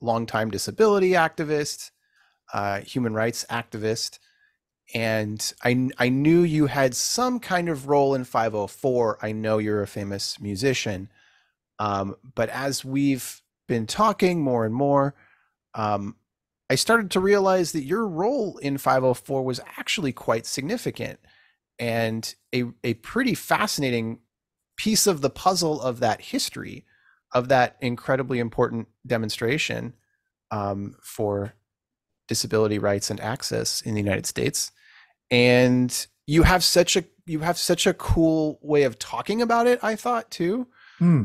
longtime disability activist, human rights activist, and I knew you had some kind of role in 504. I know you're a famous musician, but as we've been talking more and more, um, I started to realize that your role in 504 was actually quite significant and a pretty fascinating piece of the puzzle of that history, of that incredibly important demonstration for disability rights and access in the United States. And you have such a cool way of talking about it, I thought too. Hmm.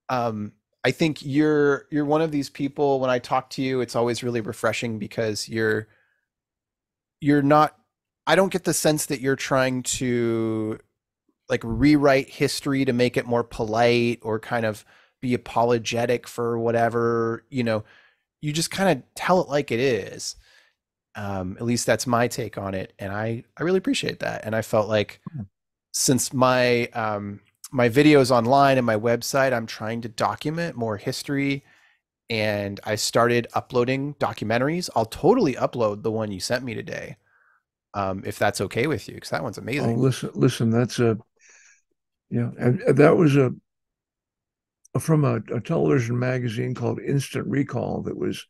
um, I think you're one of these people. When I talk to you, it's always really refreshing because you're not. I don't get the sense that you're trying to like rewrite history to make it more polite or kind of be apologetic for whatever. You just kind of tell it like it is. At least that's my take on it, and I really appreciate that. And I felt like since my videos online and my website, I'm trying to document more history, and I started uploading documentaries. I'll totally upload the one you sent me today, if that's okay with you, because that one's Oh, amazing. listen, that's a, yeah, and that was a from a television magazine called Instant Recall that was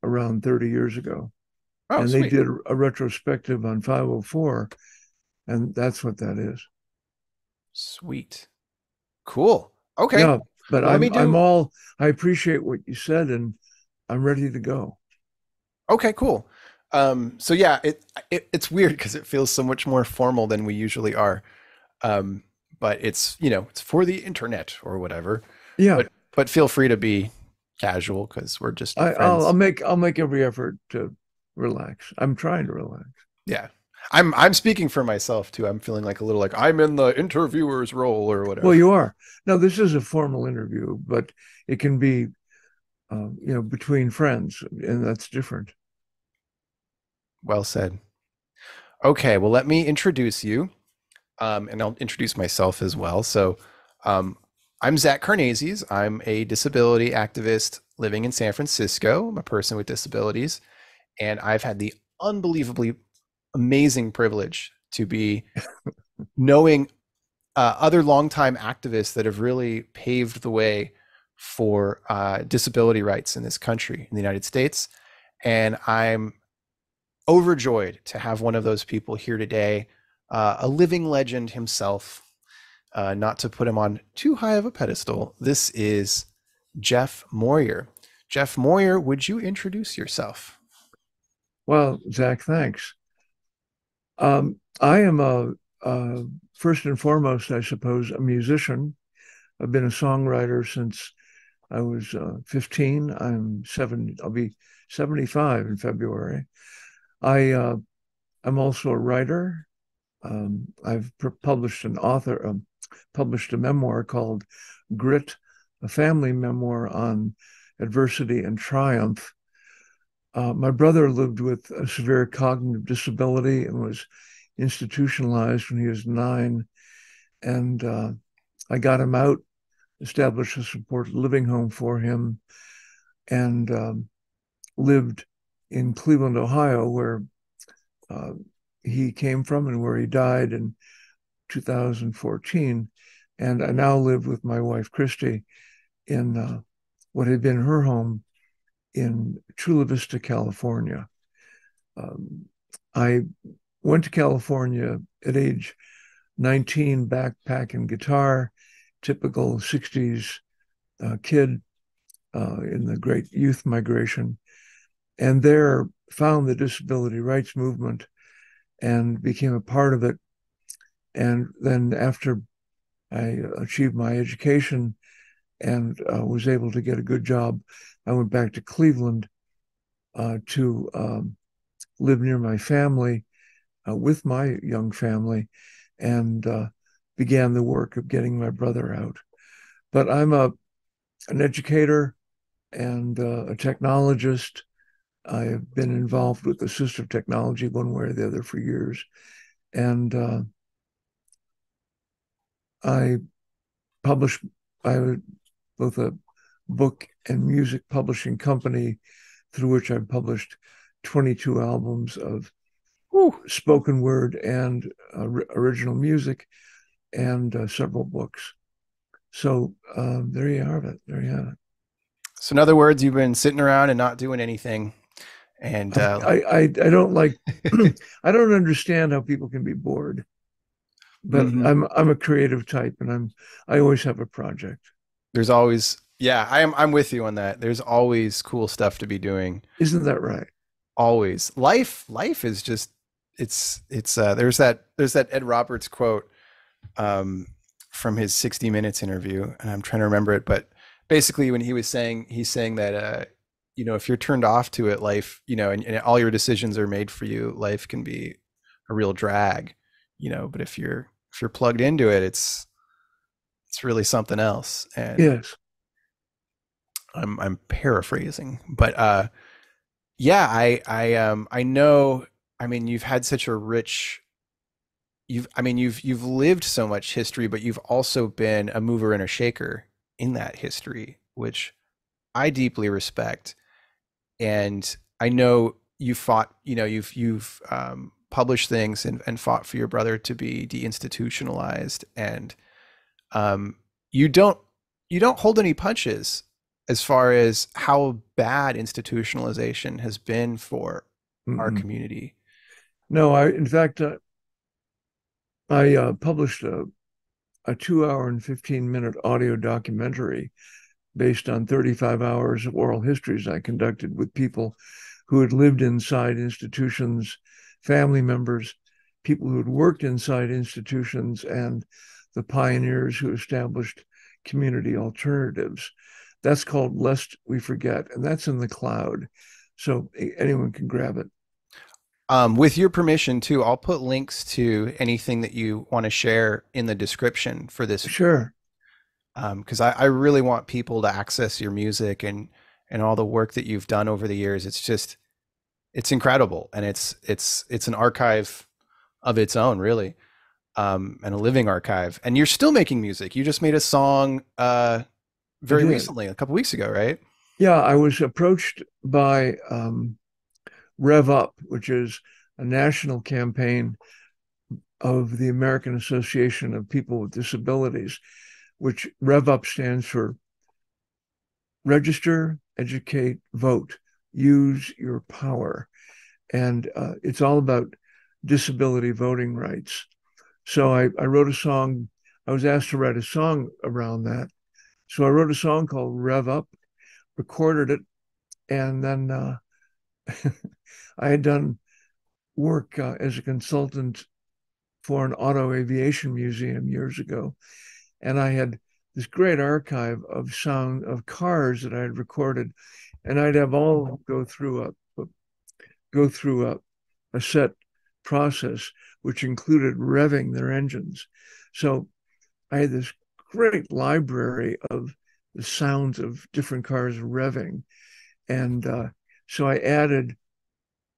around 30 years ago. Oh, And they sweet, did a retrospective on 504, and that's what that is. sweet, cool. Okay, Yeah, but well, let me I'm do. all I appreciate what you said, and I'm ready to go. Okay, cool. So yeah, it's weird because it feels so much more formal than we usually are. Um, but it's it's for the internet or whatever. Yeah, But feel free to be casual because we're just I'll friends. make every effort to relax. I'm trying to relax. Yeah. I'm speaking for myself too. I'm feeling like a little like I'm in the interviewer's role or Well, whatever. you are. Now, this is a formal interview, but it can be, between friends, and that's different. Well said. Okay, well let me introduce you. And I'll introduce myself as well. So um, I'm Zach Carnazes. I'm a disability activist living in San Francisco. I'm a person with disabilities, and I've had the unbelievably amazing privilege to be knowing other longtime activists that have really paved the way for disability rights in this country, in the United States. And I'm overjoyed to have one of those people here today, a living legend himself, not to put him on too high of a pedestal. This is Jeff Moyer. Jeff Moyer, would you introduce yourself? Well, Zach, thanks. I am a first and foremost, I suppose, a musician. I've been a songwriter since I was 15. I'll be 75 in February. I I'm also a writer. I've published a memoir called Grit, a family memoir on adversity and triumph. My brother lived with a severe cognitive disability and was institutionalized when he was 9. And I got him out, established a supported living home for him, and lived in Cleveland, Ohio, where uh, he came from and where he died in 2014. And I now live with my wife, Christy, in what had been her home in Chula Vista, California. Um, I went to California at age 19, backpacking guitar, typical 60s kid in the great youth migration, and there found the disability rights movement and became a part of it. And then after I achieved my education and was able to get a good job, I went back to Cleveland to live near my family with my young family and began the work of getting my brother out. But I'm an educator and a technologist. I have been involved with assistive technology one way or the other for years. And I published, I was both a book and music publishing company through which I've published 22 albums of Whew. spoken word and original music and several books. So there you have it. There you have it. So in other words, you've been sitting around and not doing anything. And I don't like I don't understand how people can be bored, but mhm. I'm a creative type and I always have a project. There's always, yeah, I'm with you on that. There's always cool stuff to be doing. Isn't that right? Always. Life is just, it's there's that Ed Roberts quote um from his 60 Minutes interview, and I'm trying to remember it, but basically when he's saying that if you're turned off to it, life, and all your decisions are made for you, life can be a real drag, but if you're plugged into it, it's really something else. And Yes. I'm paraphrasing, but yeah, I know. I mean, you've had such a rich, you've lived so much history, but you've also been a mover and a shaker in that history, which I deeply respect. And I know you fought, you've published things and fought for your brother to be deinstitutionalized, and um, you don't you don't hold any punches as far as how bad institutionalization has been for our Mm-mm. community. No, I in fact I published a 2 hour and 15-minute audio documentary based on 35 hours of oral histories I conducted with people who had lived inside institutions, family members, people who had worked inside institutions, and the pioneers who established community alternatives. That's called Lest We Forget, and that's in the cloud. So anyone can grab it. With your permission, too, I'll put links to anything that you want to share in the description for this, Sure. because I really want people to access your music and all the work that you've done over the years. It's incredible, and it's an archive of its own, really, and a living archive. And you're still making music. You just made a song I very did. recently, a couple weeks ago, right? Yeah, I was approached by Rev Up, which is a national campaign of the American Association of People with Disabilities, which Rev Up stands for Register, Educate, Vote, Use Your Power. And it's all about disability voting rights. So I wrote a song. I was asked to write a song around that. So I wrote a song called Rev Up, recorded it, and then I had done work as a consultant for an auto aviation museum years ago. And I had this great archive of sound of cars that I had recorded. And I'd have all go through a set process, which included revving their engines. So I had this great library of the sounds of different cars revving. And so I added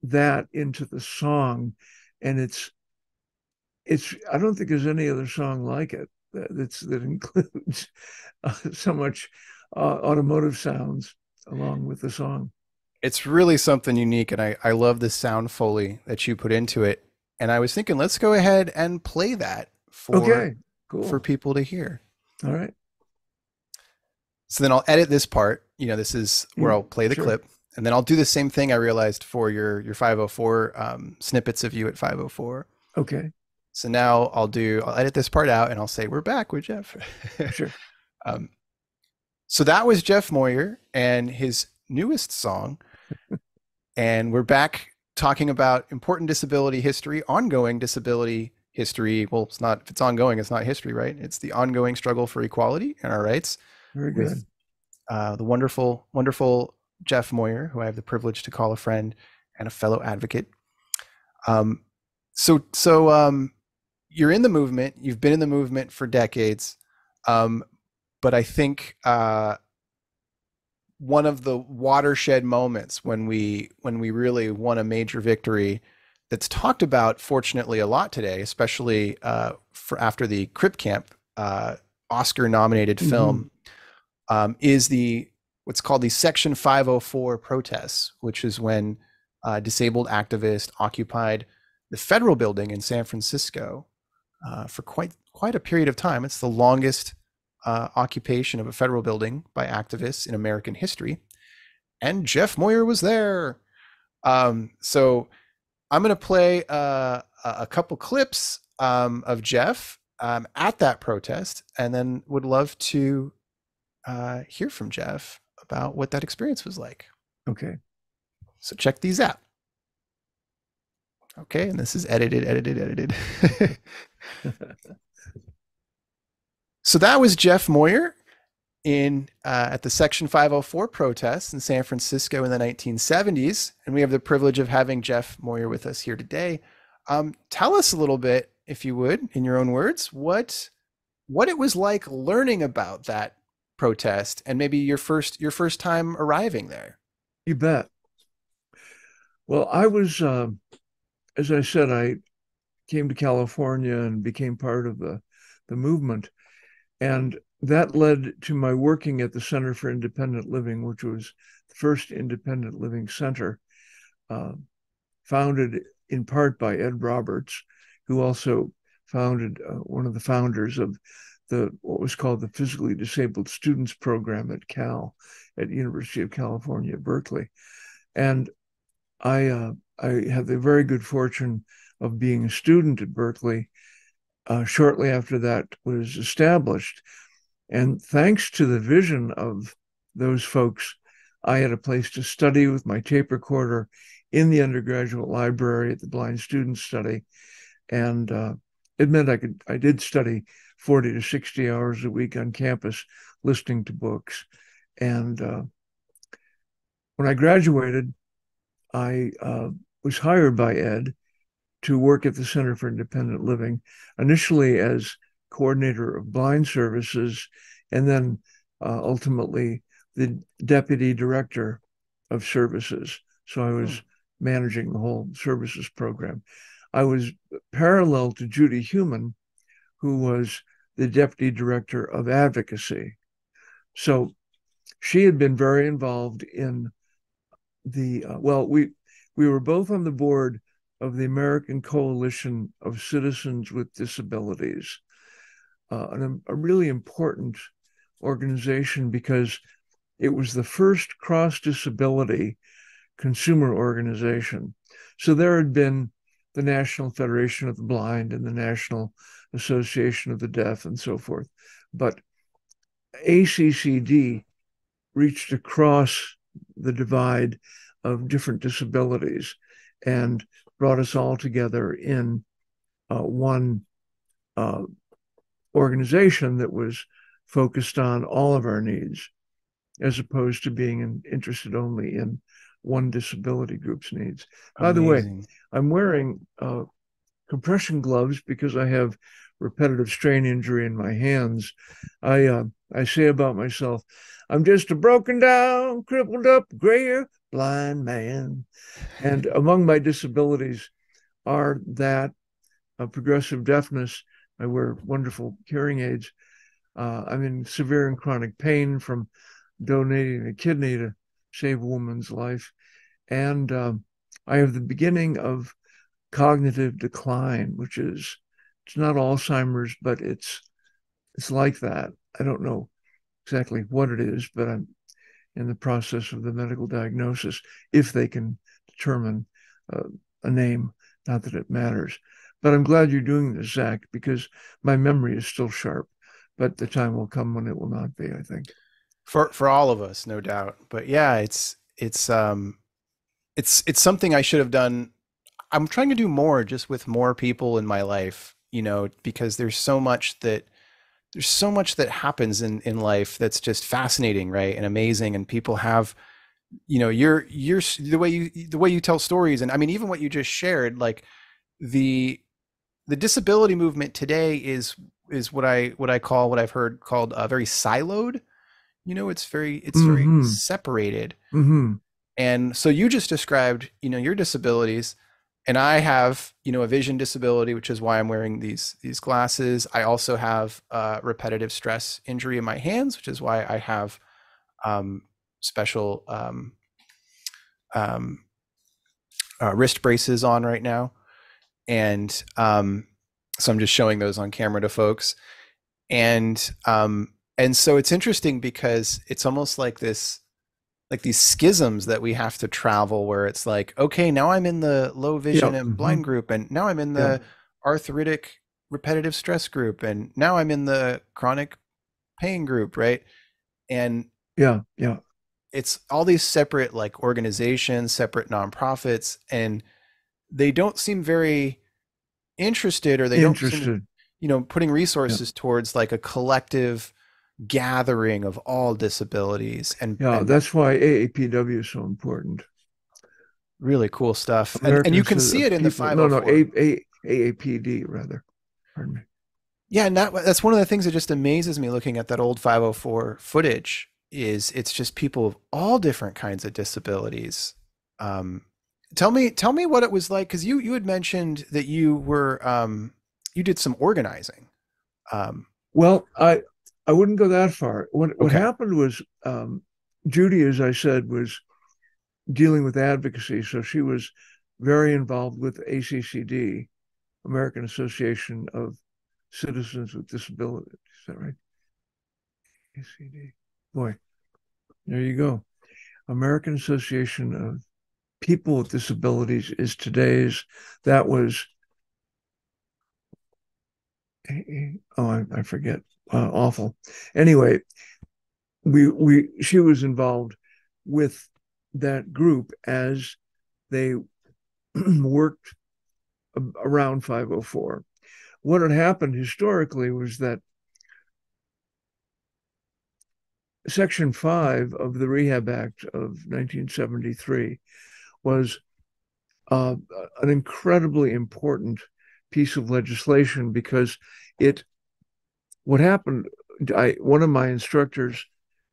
that into the song. And it's I don't think there's any other song like it that includes so much automotive sounds along with the song. It's really something unique, and I love the sound foley that you put into it. And I was thinking, let's go ahead and play that Okay, for cool. people to hear. All right. So then I'll edit this part. This is where I'll play the Sure. clip, and then I'll do the same thing I realized for your 504 snippets of you at 504. Okay. So now I'll edit this part out, and I'll say we're back with Jeff. Sure. um, so that was Jeff Moyer and his newest song, and we're back talking about important disability history, ongoing disability history. Well, it's not, if it's ongoing, it's not history, right? It's the ongoing struggle for equality and our rights Very with good. the wonderful, wonderful Jeff Moyer, who I have the privilege to call a friend and a fellow advocate. Um, so you're in the movement. You've been in the movement for decades, but I think one of the watershed moments when we really won a major victory that's talked about, fortunately, a lot today, especially for after the Crip Camp Oscar-nominated Mm-hmm. film, is the what's called the Section 504 protests, which is when disabled activists occupied the federal building in San Francisco for quite a period of time. It's the longest occupation of a federal building by activists in American history, and Jeff Moyer was there. So I'm going to play a couple clips of Jeff at that protest, and then would love to hear from Jeff about what that experience was like. Okay. So check these out. Okay, and this is edited. So that was Jeff Moyer in at the Section 504 protests in San Francisco in the 1970s, and we have the privilege of having Jeff Moyer with us here today. Tell us a little bit, if you would, in your own words, what it was like learning about that protest, and maybe your first time arriving there. You bet. Well, I was, as I said, I came to California and became part of the movement. And that led to my working at the Center for Independent Living, which was the first independent living center, founded in part by Ed Roberts, who also founded one of the founders of what was called the Physically Disabled Students Program at at University of California, Berkeley. And I had the very good fortune of being a student at Berkeley shortly after that was established. And thanks to the vision of those folks, I had a place to study with my tape recorder in the undergraduate library at the Blind Student Study. And it meant I did study 40 to 60 hours a week on campus, listening to books. And when I graduated, I was hired by Ed to work at the Center for Independent Living, initially as coordinator of blind services, and then ultimately the deputy director of services. So I was managing the whole services program. I was parallel to Judy Heumann, who was the deputy director of advocacy. So she had been very involved in we were both on the board of the American Coalition of Citizens with Disabilities, a really important organization because it was the first cross-disability consumer organization. So there had been the National Federation of the Blind and the National Association of the Deaf and so forth. But ACCD reached across the divide of different disabilities and brought us all together in one organization that was focused on all of our needs, as opposed to being interested only in one disability group's needs. Amazing. By the way, I'm wearing compression gloves because I have repetitive strain injury in my hands. I say about myself, I'm just a broken down, crippled up, gray blind man. And among my disabilities are that progressive deafness. I wear wonderful hearing aids. I'm in severe and chronic pain from donating a kidney to save a woman's life. And I have the beginning of cognitive decline, which it's not Alzheimer's, but it's like that. I don't know exactly what it is, but I'm in the process of the medical diagnosis, if they can determine a name, not that it matters. But I'm glad you're doing this, Zach, because my memory is still sharp, but the time will come when it will not be, I think. For all of us, no doubt. But yeah, it's something I should have done. I'm trying to do more just with more people in my life, because there's so much that happens in life that's just fascinating, right? And amazing. And people have, you're the way you tell stories. And I mean, even what you just shared, like the disability movement today is what I've heard called very siloed. It's very separated. Mm-hmm. And so you just described, your disabilities, and I have, a vision disability, which is why I'm wearing these glasses. I also have repetitive stress injury in my hands, which is why I have special um, wrist braces on right now, and so I'm just showing those on camera to folks, and so it's interesting because it's almost like this, like these schisms that we have to travel, where it's like, okay, now I'm in the low Yeah. vision and Mm-hmm. blind group, and now I'm in Yeah. the arthritic repetitive stress group, and now I'm in the chronic pain group, right? And Yeah. Yeah. it's all these separate like organizations, separate nonprofits, and they don't seem very interested, or they don't seem to, Interested. putting Yeah. resources towards like a collective gathering of all disabilities, Yeah. and That's why AAPW is so important. really cool stuff. And American you can Institute see of it in the People. No, no, 504. AAPD rather. Pardon me. Yeah, and that's one of the things that just amazes me looking at that old 504 footage, is it's just people of all different kinds of disabilities. Um, tell me what it was like, because you had mentioned that you did some organizing. Um, Well, I wouldn't go that far. What okay, happened was Judy, as I said, was dealing with advocacy, so she was very involved with ACCD, American Association of Citizens with Disabilities. Is that right? ACD. Boy, there you go. American Association of People with Disabilities is today's. That was oh, I forget. Awful. Anyway, we she was involved with that group as they worked around 504. What had happened historically was that Section 5 of the Rehab Act of 1973 was uh, an incredibly important piece of legislation because it what happened one of my instructors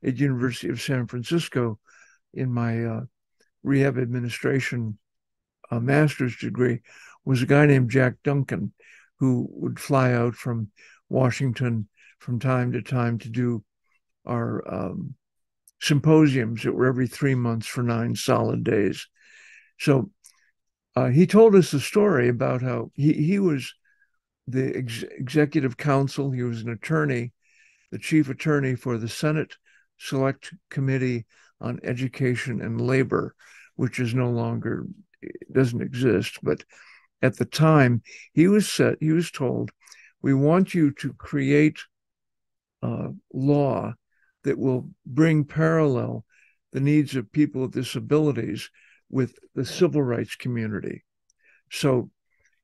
at University of San Francisco in my rehab administration master's degree was a guy named Jack Duncan, who would fly out from Washington from time to time to do our symposiums that were every 3 months for 9 solid days. So he told us the story about how he was the executive counsel, he was an attorney, the chief attorney for the Senate Select Committee on Education and Labor, which is no longer, doesn't exist. But at the time, he was told, we want you to create law that will bring parallel the needs of people with disabilities with the civil rights community. So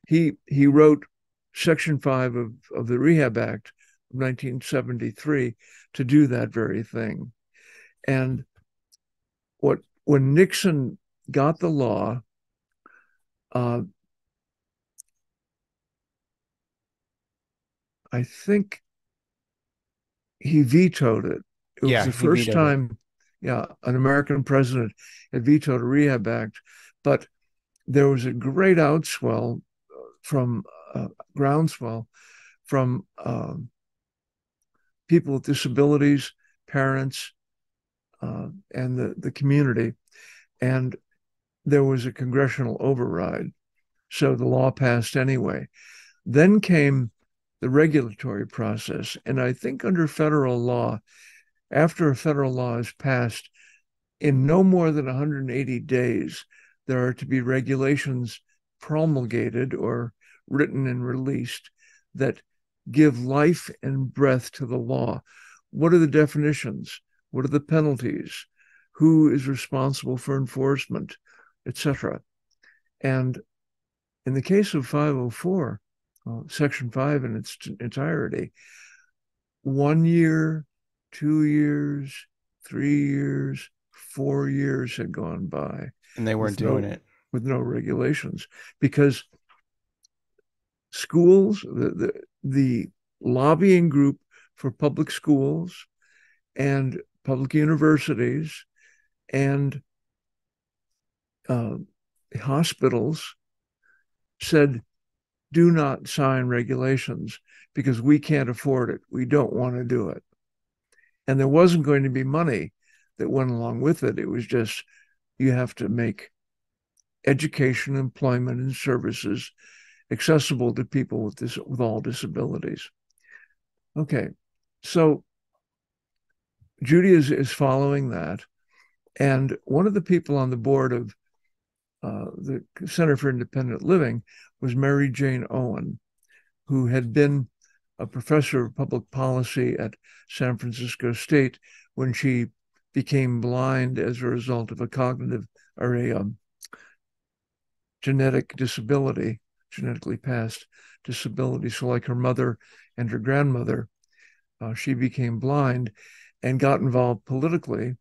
he wrote Section 5 of the Rehab Act of 1973 to do that very thing. And when Nixon got the law, uh, I think he vetoed it. It was yeah, the he first vetoed it. time, yeah, an American president had vetoed a Rehab Act. But there was a great outswell from groundswell from people with disabilities, parents, and the community. And there was a congressional override. So the law passed anyway. Then came the regulatory process. And I think under federal law, after a federal law is passed, in no more than 180 days, there are to be regulations promulgated or written and released that give life and breath to the law. What are the definitions? What are the penalties? Who is responsible for enforcement, etc.? And in the case of 504, Section 5 in its entirety, 1 year, 2 years, 3 years, 4 years had gone by And they weren't with doing no it. regulations because schools, the lobbying group for public schools and public universities and uh, hospitals said, do not sign regulations because we can't afford it. We don't want to do it. And there wasn't going to be money that went along with it. It was just you have to make education, employment, and services accessible to people with all disabilities. Okay, so Judy is following that, and one of the people on the board of the Center for Independent Living was Mary Jane Owen, who had been a professor of public policy at San Francisco State when she became blind as a result of a cognitive or a genetic disability, genetically passed disability. So, like her mother and her grandmother, she became blind and got involved politically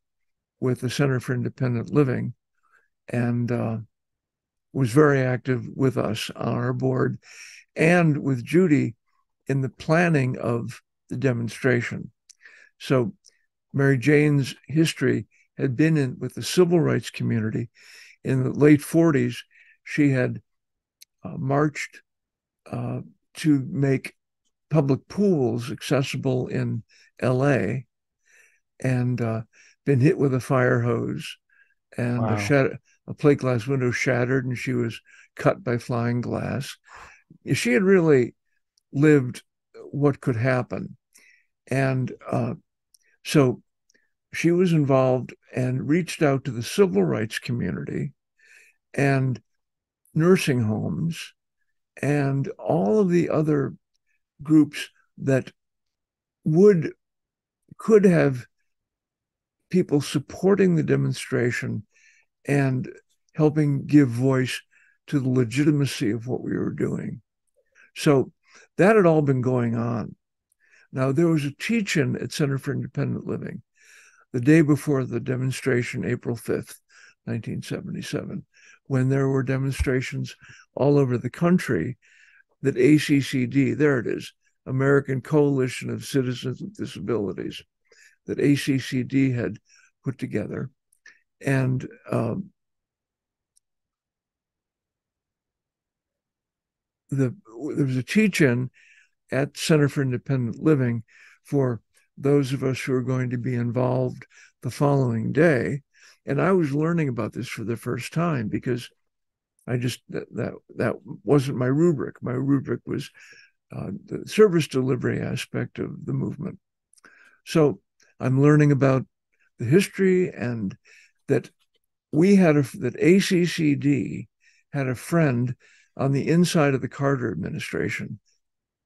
with the Center for Independent Living and was very active with us on our board and with Judy in the planning of the demonstration. So Mary Jane's history had been in with the civil rights community. In the late 40s, she had marched to make public pools accessible in LA and been hit with a fire hose and Wow. a plate glass window shattered and she was cut by flying glass. She had really lived what could happen. And so she was involved and reached out to the civil rights community and nursing homes and all of the other groups that would could have people supporting the demonstration and helping give voice to the legitimacy of what we were doing. So that had all been going on. Now, there was a teach-in at Center for Independent Living the day before the demonstration, April 5th, 1977, when there were demonstrations all over the country that ACCD, there it is, American Coalition of Citizens with Disabilities, that ACCD had put together. And there was a teach-in at Center for Independent Living for those of us who are going to be involved the following day. And I was learning about this for the first time because I just that wasn't my rubric. My rubric was the service delivery aspect of the movement. So I'm learning about the history and that that ACCD had a friend on the inside of the Carter administration.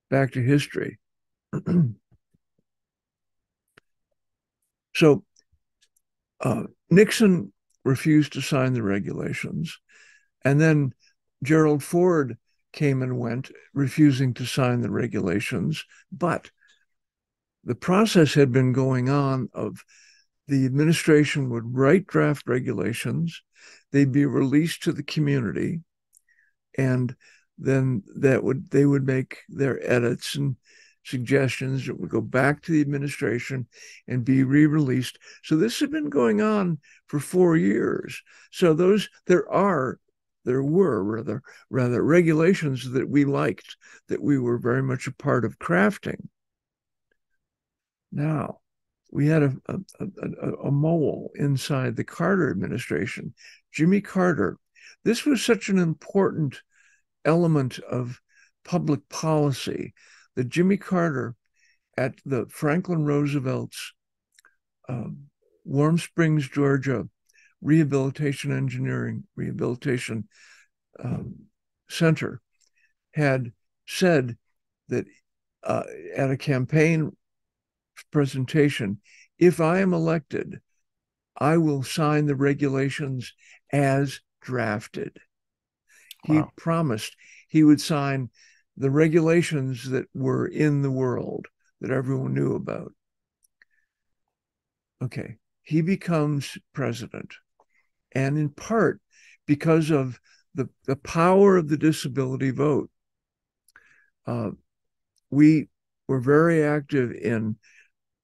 Back to history. So Nixon refused to sign the regulations. And then Gerald Ford came and went, refusing to sign the regulations. But the process had been going on of the administration would write draft regulations, they'd be released to the community, and then they would make their edits and suggestions. It would go back to the administration and be re-released. So this had been going on for 4 years. So there were rather regulations that we liked, that we were very much a part of crafting. Now, we had a mole inside the Carter administration, Jimmy Carter. This was such an important element of public policy that Jimmy Carter at the Franklin Roosevelt's Warm Springs, Georgia Rehabilitation Center had said that at a campaign presentation, if I am elected, I will sign the regulations as drafted. He Wow. promised he would sign the regulations that were in the world that everyone knew about. Okay, he becomes president. And in part because of the power of the disability vote, we were very active in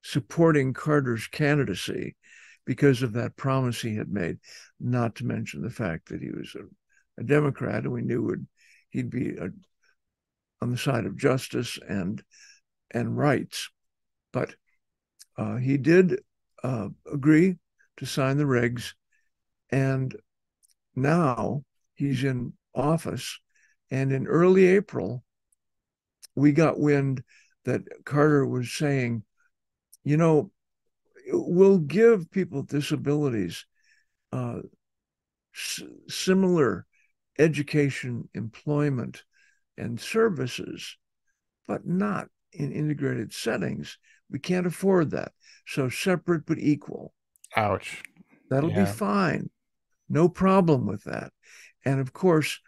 supporting Carter's candidacy because of that promise he had made, not to mention the fact that he was a Democrat and we knew he'd be on the side of justice and rights. But he did agree to sign the regs. And now he's in office. And in early April, we got wind that Carter was saying, you know, we'll give people with disabilities uh, similar education, employment, and services, but not in integrated settings. We can't afford that. So separate but equal. Ouch. That'll be Yeah. fine. No problem with that. And of course,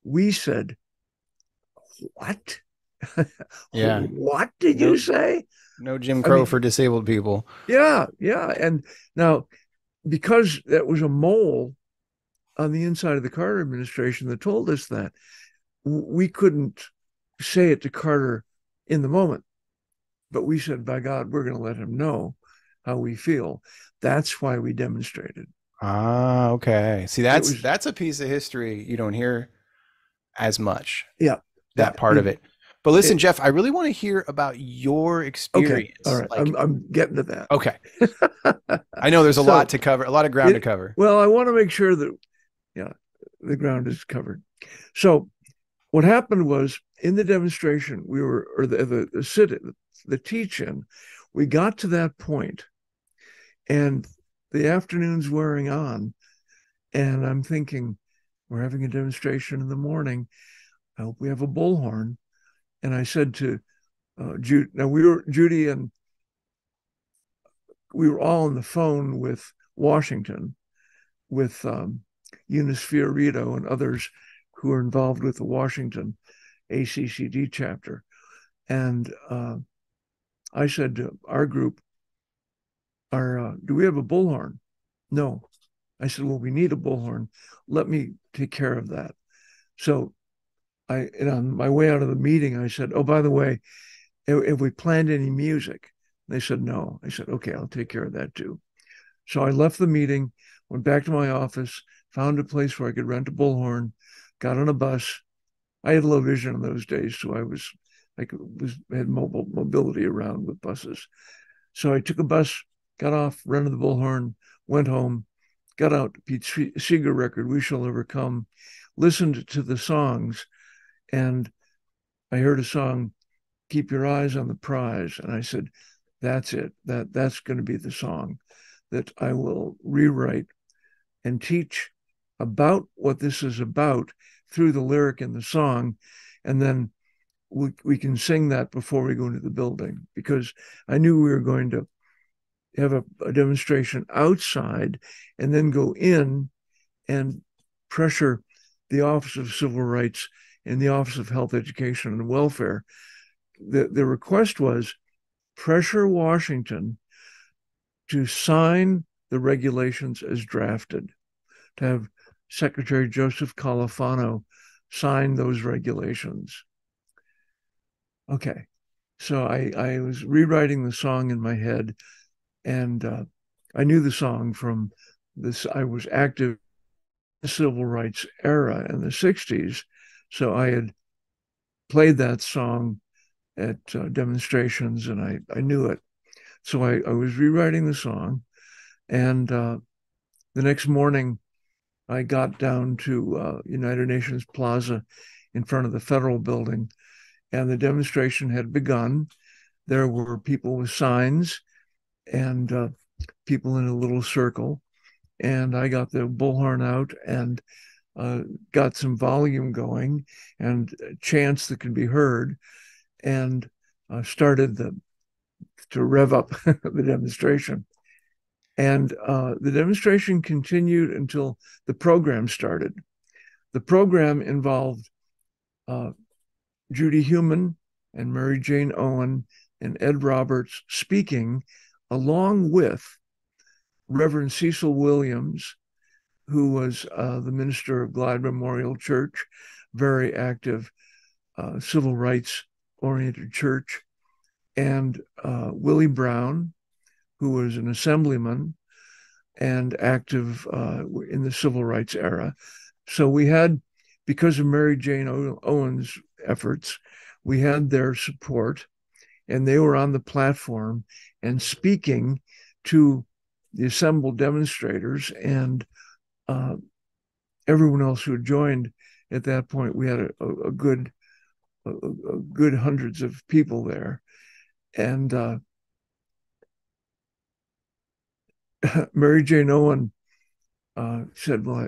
we said, what? Yeah. What did you No, say? no Jim I Crow mean, for disabled people. yeah, yeah. And now, because that was a mole on the inside of the Carter administration that told us that, we couldn't say it to Carter in the moment. But we said, by God, we're going to let him know how we feel. That's why we demonstrated. Ah, okay. See, It that's was, that's a piece of history you don't hear as much, yeah, yeah. that part of it. But listen, It, Jeff, I really want to hear about your okay, all experience. right. Like, I'm getting to that. okay, I know there's a lot So to cover, a lot of ground to it, cover. well, I want to make sure that, yeah, the ground is covered. So what happened was in the demonstration, we were, or the sit, the teach-in, we got to that point, and the afternoon's wearing on, and I'm thinking, we're having a demonstration in the morning. I hope we have a bullhorn. And I said to Judy, now Judy and we were all on the phone with Washington, with Eunice Fiorito and others who are involved with the Washington ACCD chapter. And I said to our group, do we have a bullhorn? No. I said, well, we need a bullhorn. Let me take care of that. So and on my way out of the meeting, I said, oh, by the way, have we planned any music? They said, no. I said, okay, I'll take care of that too. So I left the meeting, went back to my office, found a place where I could rent a bullhorn, got on a bus. I had low vision in those days, so had mobility around with buses. So I took a bus, got off, rented the bullhorn, went home, got out Pete Seeger record, We Shall Overcome, listened to the songs, and I heard a song, Keep Your Eyes on the Prize. And I said, that's it. That's going to be the song that I will rewrite and teach about what this is about through the lyric in the song. And then we can sing that before we go into the building, because I knew we were going to have a demonstration outside and then go in and pressure the Office of Civil Rights and the Office of Health, Education, and Welfare. The request was pressure Washington to sign the regulations as drafted, to have Secretary Joseph Califano sign those regulations. Okay, so I was rewriting the song in my head, and I knew the song from this. I was active in the civil rights era in the 60s, so I had played that song at demonstrations, and I knew it. So I was rewriting the song, and the next morning I got down to United Nations Plaza in front of the federal building, and the demonstration had begun. There were people with signs and people in a little circle, and I got the bullhorn out and got some volume going and chants that could be heard, and started to rev up the demonstration. And the demonstration continued until the program started. The program involved uh, Judy Heumann and Mary Jane Owen and Ed Roberts speaking, along with Reverend Cecil Williams, who was the minister of Glide Memorial Church, very active civil rights oriented church, and Willie Brown, who was an assemblyman and active in the civil rights era. So we had, because of Mary Jane Owen's efforts, we had their support, and they were on the platform and speaking to the assembled demonstrators and uh, everyone else who had joined at that point. We had a good hundreds of people there, and Mary Jane Owen said, "Well,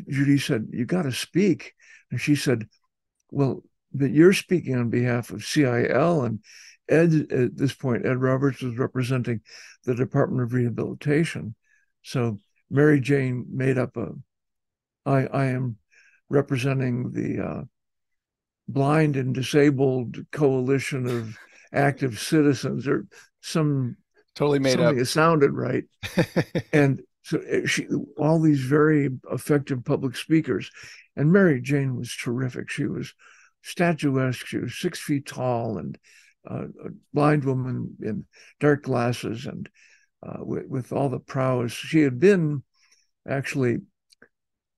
Judy said you got to speak," and she said, "Well, that you're speaking on behalf of CIL." And Ed, at this point, Ed Roberts was representing the Department of Rehabilitation. So Mary Jane made up I am representing the blind and disabled coalition of active citizens, or some Totally made something up. that sounded right. And so she, all these very effective public speakers, and Mary Jane was terrific. She was statuesque. She was 6 feet tall, and a blind woman in dark glasses, and with all the prowess. She had been actually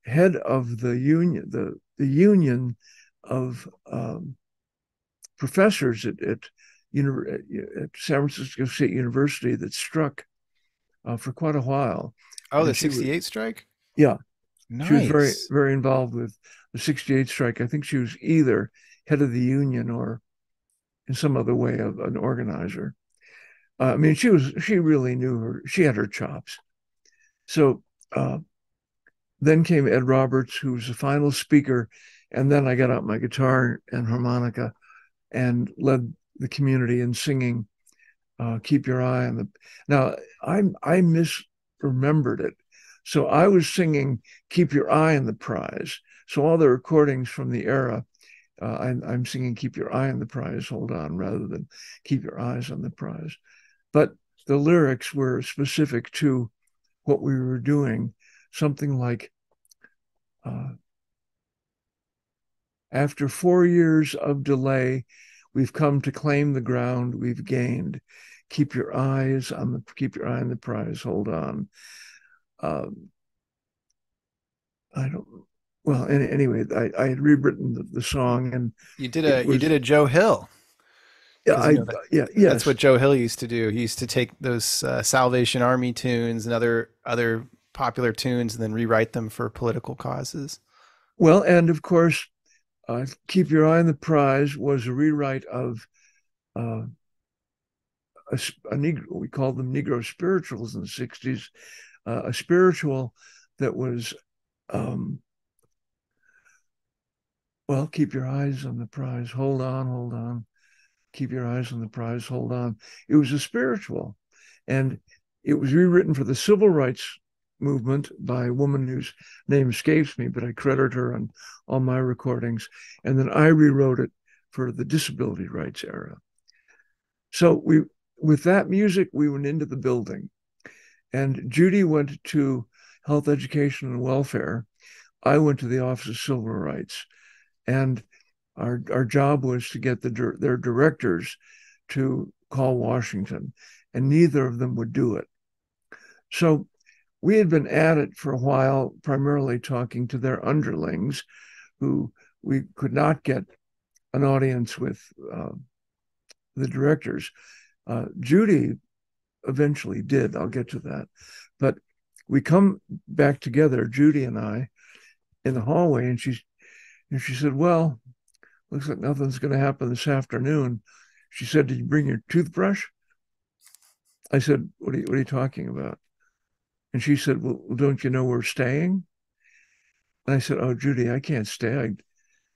head of the union, the union of professors at San Francisco State University that struck for quite a while. Oh, the And she was, 68 strike? yeah, she was very, Nice. very involved with the 68 strike. I think she was either head of the union or in some other way of an organizer. I mean, she really knew she had her chops. So uh, then came Ed Roberts, who was the final speaker. And then I got out my guitar and harmonica and led the community in singing "Keep Your Eye on the." Now I misremembered it, so I was singing "Keep Your Eye on the Prize." So all the recordings from the era, I'm singing "Keep Your Eye on the Prize, hold on," rather than "Keep Your Eyes on the Prize." But the lyrics were specific to what we were doing, something like. Uh, After 4 years of delay, we've come to claim the ground we've gained. Keep your eye on the prize. Hold on. Um, I don't. Well, anyway, I had rewritten the song, and it You did was a Joe Hill, yeah, because you know that yeah, that's what yes. Joe Hill used to do. He used to take those Salvation Army tunes and other popular tunes and then rewrite them for political causes. Well, and of course, keep your eye on the prize was a rewrite of uh, a Negro. We called them Negro spirituals in the '60s. A spiritual that was um, well, keep your eyes on the prize. Hold on, hold on. Keep your eyes on the prize. Hold on. It was a spiritual. And it was rewritten for the civil rights movement by a woman whose name escapes me, but I credit her on all my recordings. And then I rewrote it for the disability rights era. So with that music, we went into the building. And Judy went to health, education, and welfare. I went to the Office of Civil Rights. And our job was to get their directors to call Washington, and neither of them would do it. So we had been at it for a while, primarily talking to their underlings, who we could not get an audience with the directors. Judy eventually did. I'll get to that, but we come back together, Judy and I, in the hallway, and she said, "Well, looks like nothing's going to happen this afternoon." She said, "Did you bring your toothbrush?" I said, what are you talking about?" And she said, "Well, don't you know we're staying?" And I said, "Oh, Judy, I can't stay.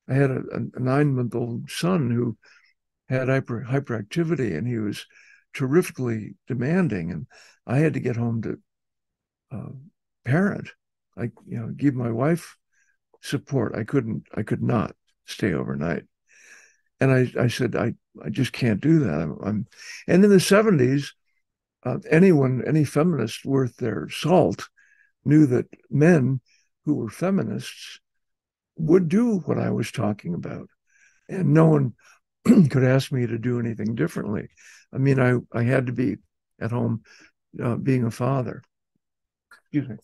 I had a 9 month old son who had hyperactivity, and he was terrifically demanding. And I had to get home to uh, parent. Give my wife support. I could not stay overnight. And I said, I just can't do that. And in the '70s, any feminist worth their salt knew that men who were feminists would do what I was talking about. And no one could ask me to do anything differently. I mean, I had to be at home being a father. Excuse me.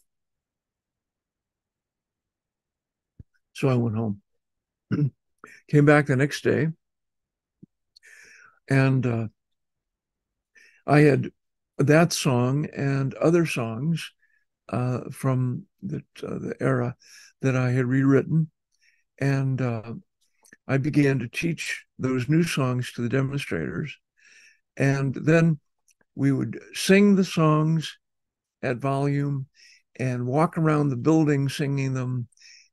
So I went home, came back the next day, and I had that song and other songs from the era that I had rewritten. And I began to teach those new songs to the demonstrators. And then we would sing the songs at volume and walk around the building singing them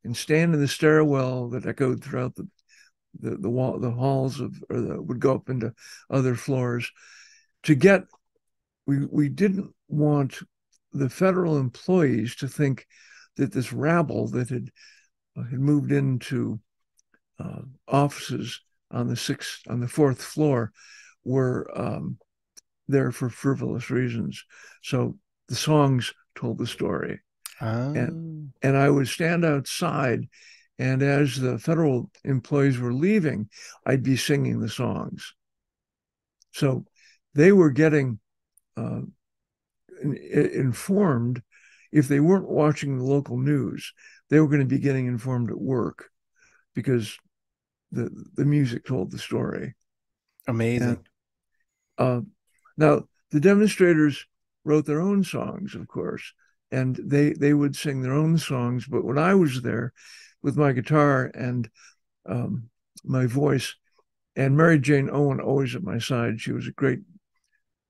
and stand in the stairwell that echoed throughout the halls of, or would go up into other floors to get, we didn't want the federal employees to think that this rabble that had moved into offices on the fourth floor were there for frivolous reasons. So the songs told the story, and Oh, and I would stand outside, and as the federal employees were leaving, I'd be singing the songs. So they were getting uh, informed. If they weren't watching the local news, they were going to be getting informed at work because the music told the story. And amazing. uh, now the demonstrators wrote their own songs, of course, and they would sing their own songs. But when I was there with my guitar and um, my voice, and Mary Jane Owen always at my side, she was a great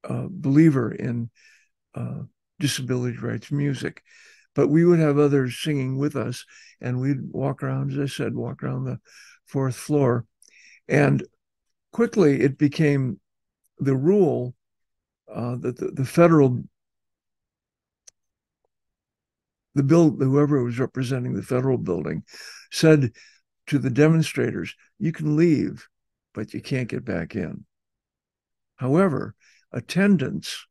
believer in uh, disability rights music. But we would have others singing with us, and we'd walk around, as I said, walk around the fourth floor. And quickly it became the rule that the federal, whoever was representing the federal building, said to the demonstrators, "You can leave, but you can't get back in." However, attendants,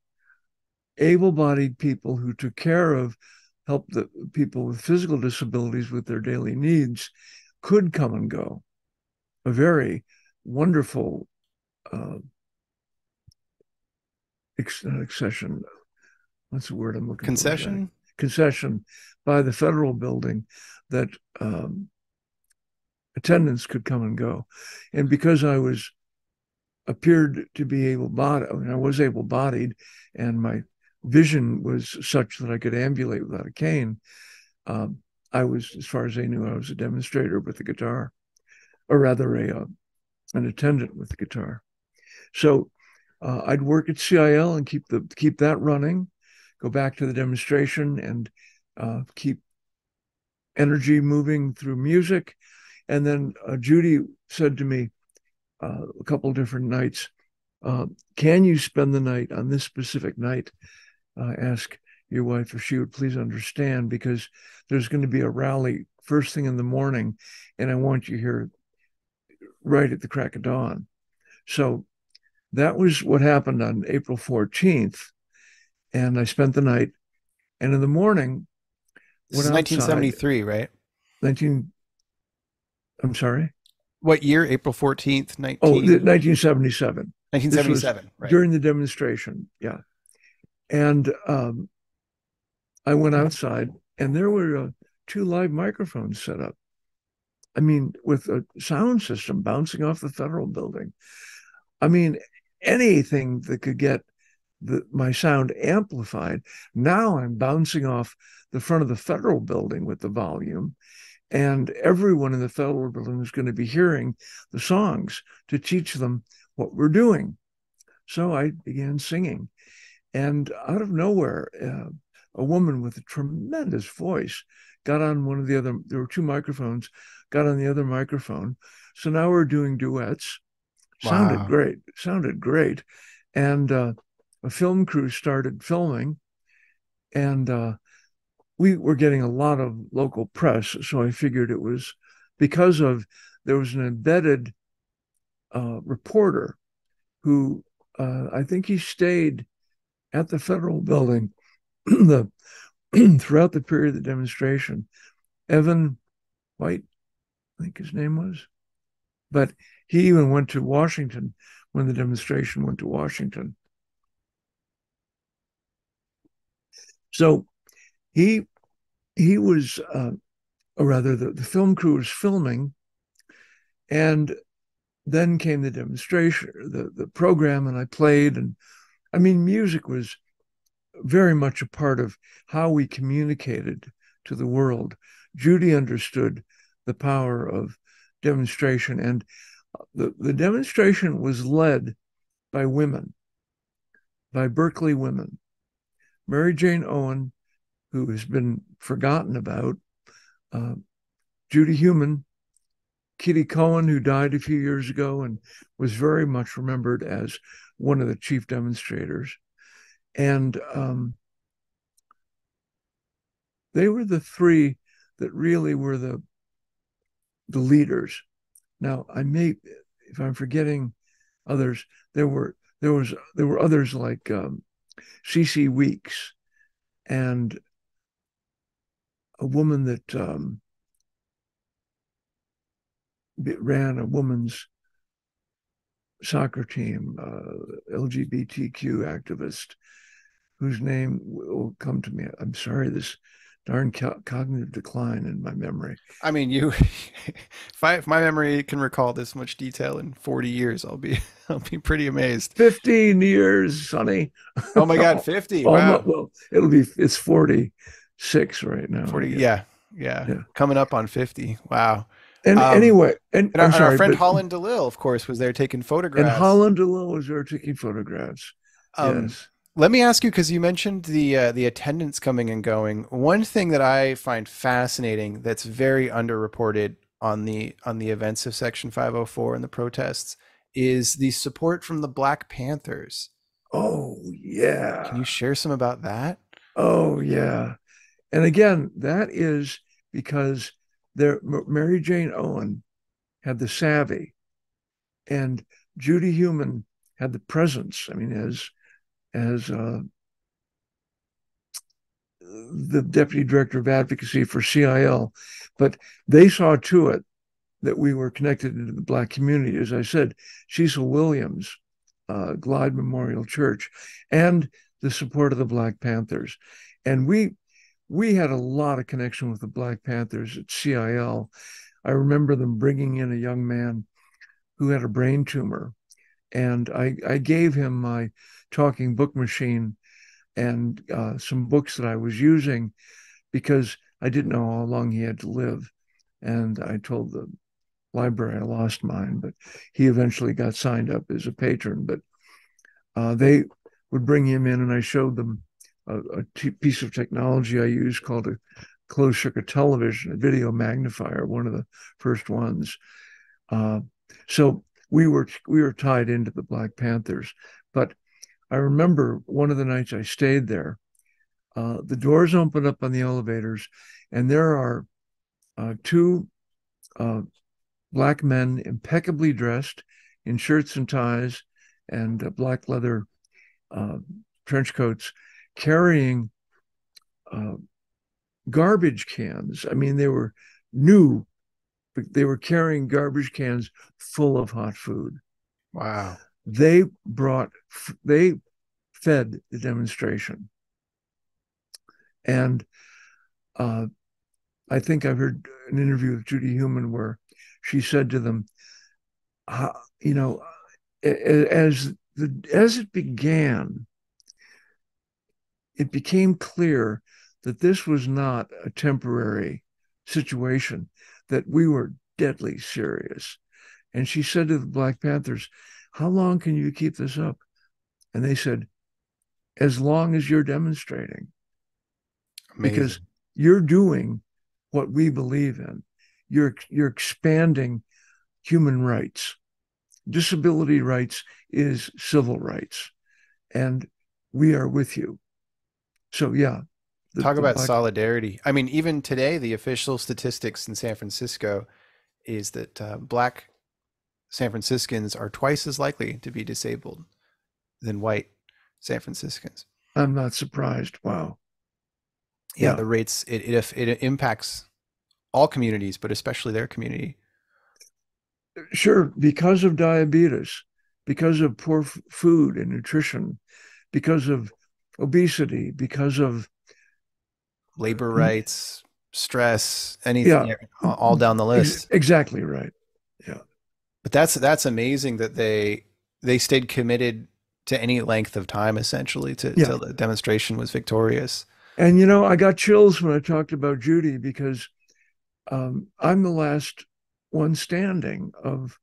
able-bodied people who took care of, helped the people with physical disabilities with their daily needs, could come and go. A very wonderful uh, accession. What's the word I'm looking for, Jack? Concession? Concession by the federal building that attendants could come and go. And because I was appeared to be able-bodied, I mean, I was able-bodied, and my vision was such that I could ambulate without a cane. Um, I was, as far as they knew, I was a demonstrator with the guitar, or rather an attendant with the guitar. So I'd work at CIL and keep that running, go back to the demonstration and keep energy moving through music. And then Judy said to me a couple different nights, can you spend the night on this specific night? Ask your wife if she would please understand, because there's going to be a rally first thing in the morning, and I want you here right at the crack of dawn. So that was what happened on April 14th. And I spent the night. And in the morning, This went is outside. 1973, right? 19, I'm sorry. What year? April 14th, Oh, 1977. This was 1977, right? during the demonstration. Yeah. And I went outside, and there were two live microphones set up. I mean, with a sound system bouncing off the federal building. I mean, anything that could get my sound amplified. Now I'm bouncing off the front of the federal building with the volume, and everyone in the federal building is going to be hearing the songs to teach them what we're doing. So I began singing, and out of nowhere, a woman with a tremendous voice got on one of the other, there were two microphones, got on the other microphone. So now we're doing duets. Sounded Wow. great, sounded great. And a film crew started filming, and we were getting a lot of local press. So I figured it was because of, there was an embedded reporter who I think he stayed at the federal building the throughout the period of the demonstration. Evan White, I think his name was, but he even went to Washington when the demonstration went to Washington. So he he was, or rather, the film crew was filming, and then came the demonstration, the program, and I played, and I mean, music was very much a part of how we communicated to the world. Judy understood the power of demonstration, and the demonstration was led by women, by Berkeley women. Mary Jane Owen, who has been forgotten about, uh, Judy Heumann, Kitty Cohen, who died a few years ago and was very much remembered as one of the chief demonstrators. And they were the three that really were the leaders. Now, I may, if I'm forgetting others, there were others like C.C. Weeks and a woman that ran a woman's soccer team, LGBTQ activist, whose name will come to me. I'm sorry, this darn cognitive decline in my memory. I mean, you, if my memory can recall this much detail in 40 years, I'll be pretty amazed. 15 years, Sonny. Oh my God, 50. Almost, Wow. well, it's 46 right now, I 40. guess. Yeah. Yeah. Yeah. Coming up on 50. Wow. And Um, anyway, and and I'm our sorry, friend but Holland DeLille, of course, was there taking and photographs. Holland DeLille was there taking photographs. Um, Yes. Let me ask you, because you mentioned the attendance coming and going. One thing that I find fascinating that's very underreported on the events of Section 504 and the protests is the support from the Black Panthers. Oh, Can yeah. you share some about that? Oh, yeah. And again, that is because Mary Jane Owen had the savvy, and Judy Heumann had the presence. I mean, as the deputy director of advocacy for CIL, but they saw to it that we were connected into the Black community. As I said, Cecil Williams, Glide Memorial Church, and the support of the Black Panthers, and we had a lot of connection with the Black Panthers at CIL. I remember them bringing in a young man who had a brain tumor, and I gave him my talking book machine and some books that I was using because I didn't know how long he had to live. And I told the library I lost mine, but he eventually got signed up as a patron. But they would bring him in, and I showed them piece of technology I used called a closed circuit television, a video magnifier, one of the first ones. Uh, so we were tied into the Black Panthers. But I remember one of the nights I stayed there, the doors open up on the elevators, and there are two uh, Black men impeccably dressed in shirts and ties and black leather uh, trench coats carrying uh, garbage cans. I mean, they were new, but they were carrying garbage cans full of hot food. Wow. They brought, they fed the demonstration. And uh, I think I've heard an interview with Judy Heumann where she said to them, you know, as it began, it became clear that this was not a temporary situation, that we were deadly serious. And she said to the Black Panthers, "How long can you keep this up?" And they said, "As long as you're demonstrating, because Amazing. you're doing what we believe in. You're expanding human rights. Disability rights is civil rights, and we are with you." So yeah, Talk the about Black. solidarity. I mean, even today, the official statistics in San Francisco is that Black San Franciscans are twice as likely to be disabled than white San Franciscans. I'm not surprised. Wow. Yeah, Yeah, the rates it impacts all communities, but especially their community. sure. Because of diabetes, because of poor food and nutrition, because of obesity, because of Labor rights, stress, anything, yeah, yeah, all down the list. exactly right. Yeah. But that's amazing that they stayed committed to any length of time, essentially, to Yeah. till the demonstration was victorious. And, you know, I got chills when I talked about Judy because I'm the last one standing of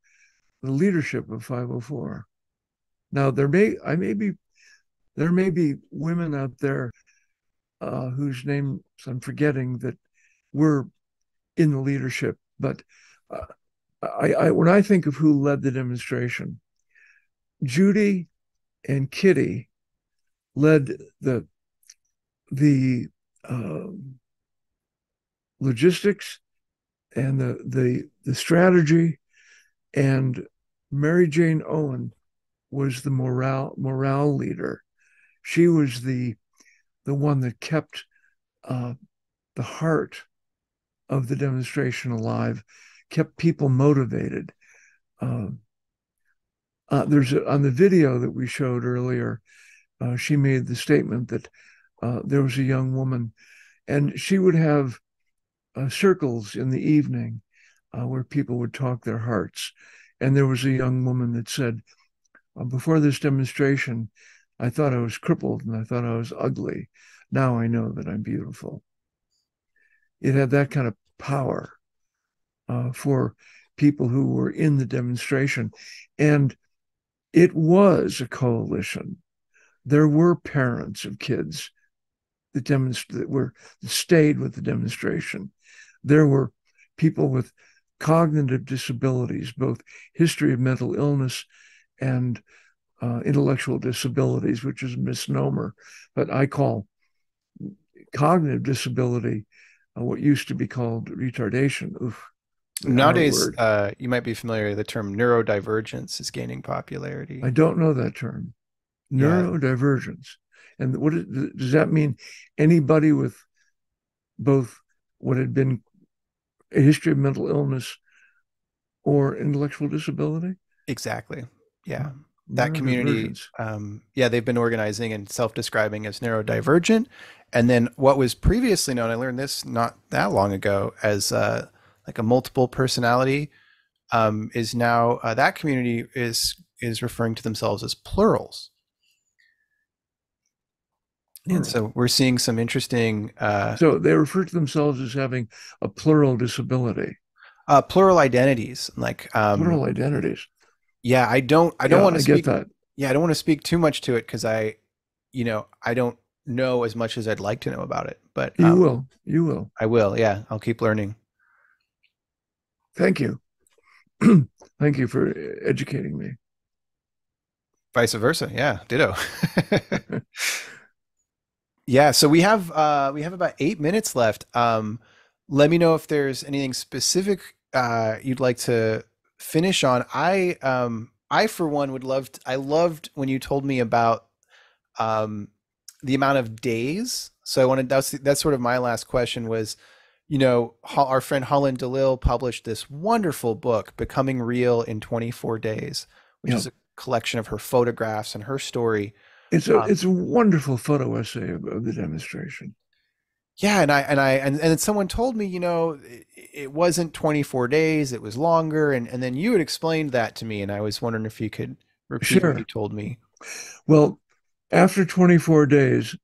the leadership of 504. Now, there may be women out there whose names I'm forgetting that were in the leadership, but uh, when I think of who led the demonstration, Judy and Kitty led the uh, logistics and the strategy, and Mary Jane Owen was the morale leader. She was the one that kept uh, the heart of the demonstration alive, kept people motivated. Uh, on the video that we showed earlier, she made the statement that there was a young woman, and she would have circles in the evening where people would talk their hearts. And there was a young woman that said, before this demonstration, I thought I was crippled and I thought I was ugly. Now I know that I'm beautiful. It had that kind of power for people who were in the demonstration. And it was a coalition. There were parents of kids that stayed with the demonstration. There were people with cognitive disabilities, both history of mental illness and intellectual disabilities, which is a misnomer, but I call cognitive disability what used to be called retardation. Oof, the R Nowadays, word. you might be familiar, the term neurodivergence is gaining popularity. I don't know that term. Yeah, Neurodivergence. And does that mean? Anybody with both what had been a history of mental illness or intellectual disability? exactly. Yeah. That community, Neurodivergence. yeah, they've been organizing and self-describing as neurodivergent. And then what was previously known, I learned this not that long ago, as like a multiple personality, is now that community is referring to themselves as plurals. And Plural. so we're seeing some interesting So they refer to themselves as having a plural disability, plural identities. Like, plural identities. yeah, I don't Yeah, want to I get speak. that. Yeah, I don't want to speak too much to it because I don't know as much as I'd like to know about it. But You will. You will. I will. Yeah, I'll keep learning. Thank you. Thank you for educating me. Vice versa. Yeah, ditto. Yeah, so we have about 8 minutes left. Let me know if there's anything specific you'd like to finish on. I for one would love I loved when you told me about um the amount of days. So I wanted that's sort of my last question was, our friend Holland DeLille published this wonderful book, Becoming Real in 24 Days, which Yeah. is a collection of her photographs and her story. It's a wonderful photo essay of the demonstration. Yeah, and then someone told me, it wasn't 24 days, it was longer, and then you had explained that to me, and I was wondering if you could repeat what you Sure. told me. Well, after 24 days,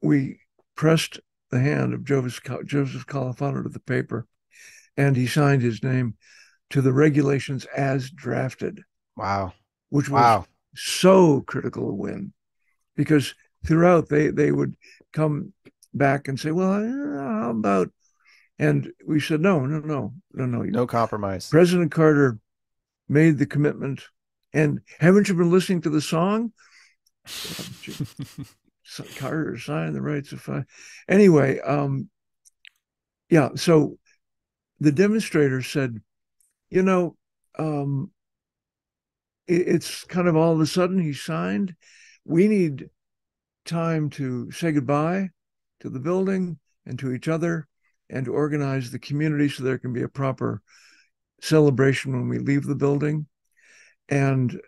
we pressed the hand of Joseph Califano to the paper, and he signed his name to the regulations as drafted, Wow. which was Wow. so critical a win because throughout they would come back and say, well, how about, and we said, no, no, no, no, no. No compromise. President Carter made the commitment. And haven't you been listening to the song? Carter signed the rights of fire. Anyway, yeah, so the demonstrator said, you know, um, it's kind of all of a sudden he signed. We need time to say goodbye to the building and to each other and to organize the community so there can be a proper celebration when we leave the building. And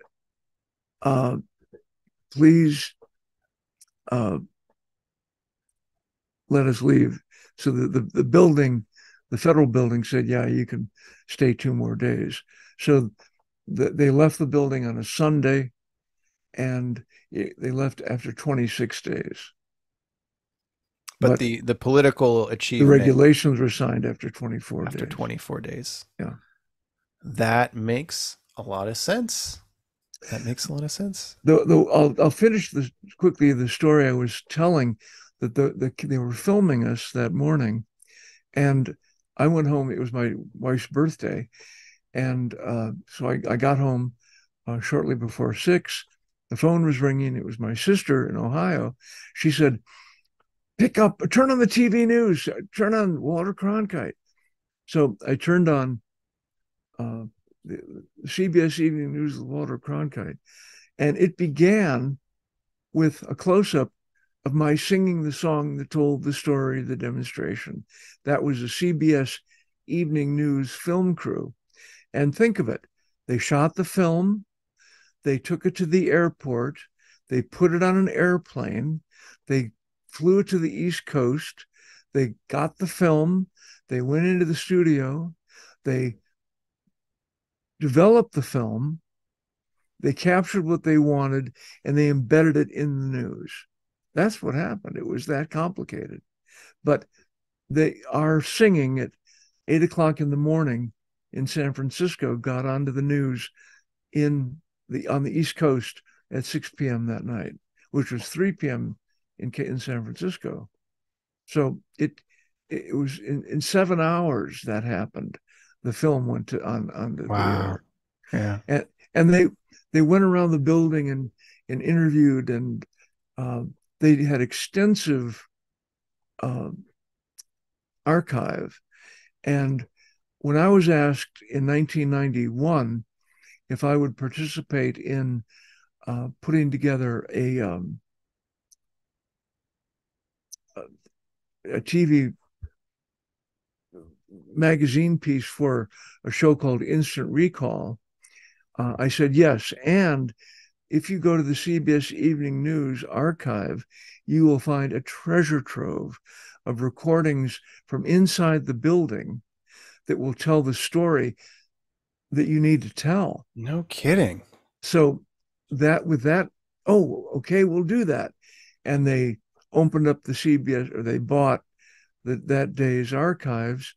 uh, please uh, let us leave. So the building, the federal building said, yeah, you can stay 2 more days. So they left the building on a Sunday. and they left after 26 days. But But the political the achievement regulations were signed after 24 after days. 24 days. Yeah. That makes a lot of sense. That makes a lot of sense. Though I'll finish this quickly. The story I was telling that they were filming us that morning, and I went home. It was my wife's birthday, and so I got home shortly before 6. The phone was ringing. It was my sister in Ohio. She said, turn on the TV news, turn on Walter Cronkite. So I turned on uh, the CBS Evening News with Walter Cronkite, and it began with a close up of my singing the song that told the story of the demonstration. That was a CBS Evening News film crew. And think of it, they shot the film, they took it to the airport, they put it on an airplane, they flew it to the East Coast, they got the film, they went into the studio, they developed the film, they captured what they wanted, and they embedded it in the news. That's what happened. It was that complicated. But they are singing at 8 o'clock in the morning in San Francisco got onto the news on the East Coast at 6 p.m. that night, which was 3 p.m. in San Francisco. So it was in 7 hours that happened. The film went to on onto the Wow. air, Yeah. and they went around the building and interviewed, and uh, they had extensive uh, archive. And when I was asked in 1991 if I would participate in putting together a TV magazine piece for a show called Instant Recall, I said yes. And if you go to the CBS Evening News archive, you will find a treasure trove of recordings from inside the building that will tell the story that you need to tell. No kidding. So that with that, oh, okay, we'll do that. And they opened up the CBS, or they bought that day's archives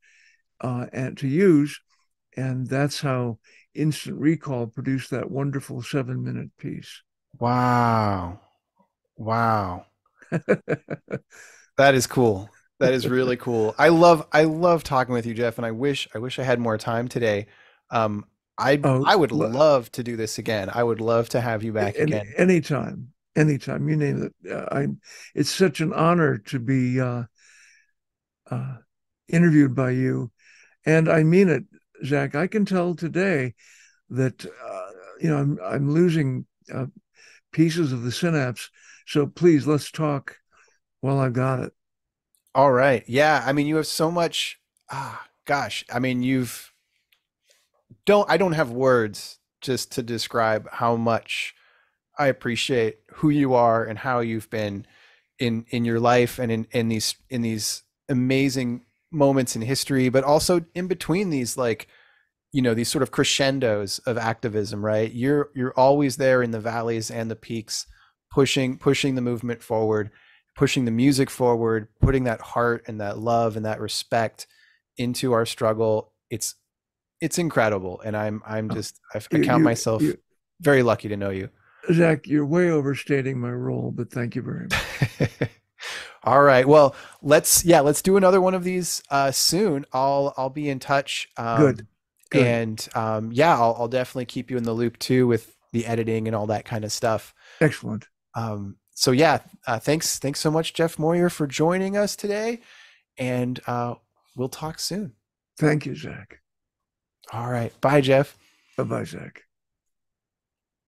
and to use, and that's how Instant Recall produced that wonderful 7-minute piece. Wow. Wow. That is cool. That is really cool. I love talking with you, Jeff, and I wish I had more time today. Um, Oh, I would love to do this again. I would love to have you back again. anytime you name it. It's such an honor to be uh, interviewed by you, and I mean it, Zach. I can tell today that I'm losing pieces of the synapse. So please, let's talk while I've got it. All right. Yeah, I mean you have so much gosh. I mean I don't have words just to describe how much I appreciate who you are and how you've been in your life and in these amazing moments in history, but also in between these like these sort of crescendos of activism, right? You're always there in the valleys and the peaks, pushing the movement forward, pushing the music forward, putting that heart and that love and that respect into our struggle. It's incredible, and I'm Uh, just I you, count you, myself you, very lucky to know you. Zach, you're way overstating my role, but thank you very much. All right. Well, let's do another one of these soon. I'll be in touch. Good, good, And yeah, I'll definitely keep you in the loop too with the editing and all that kind of stuff. excellent. So yeah, thanks so much, Jeff Moyer, for joining us today, and we'll talk soon. Thank you, Zach. All right. Bye, Jeff. Bye bye, Zach.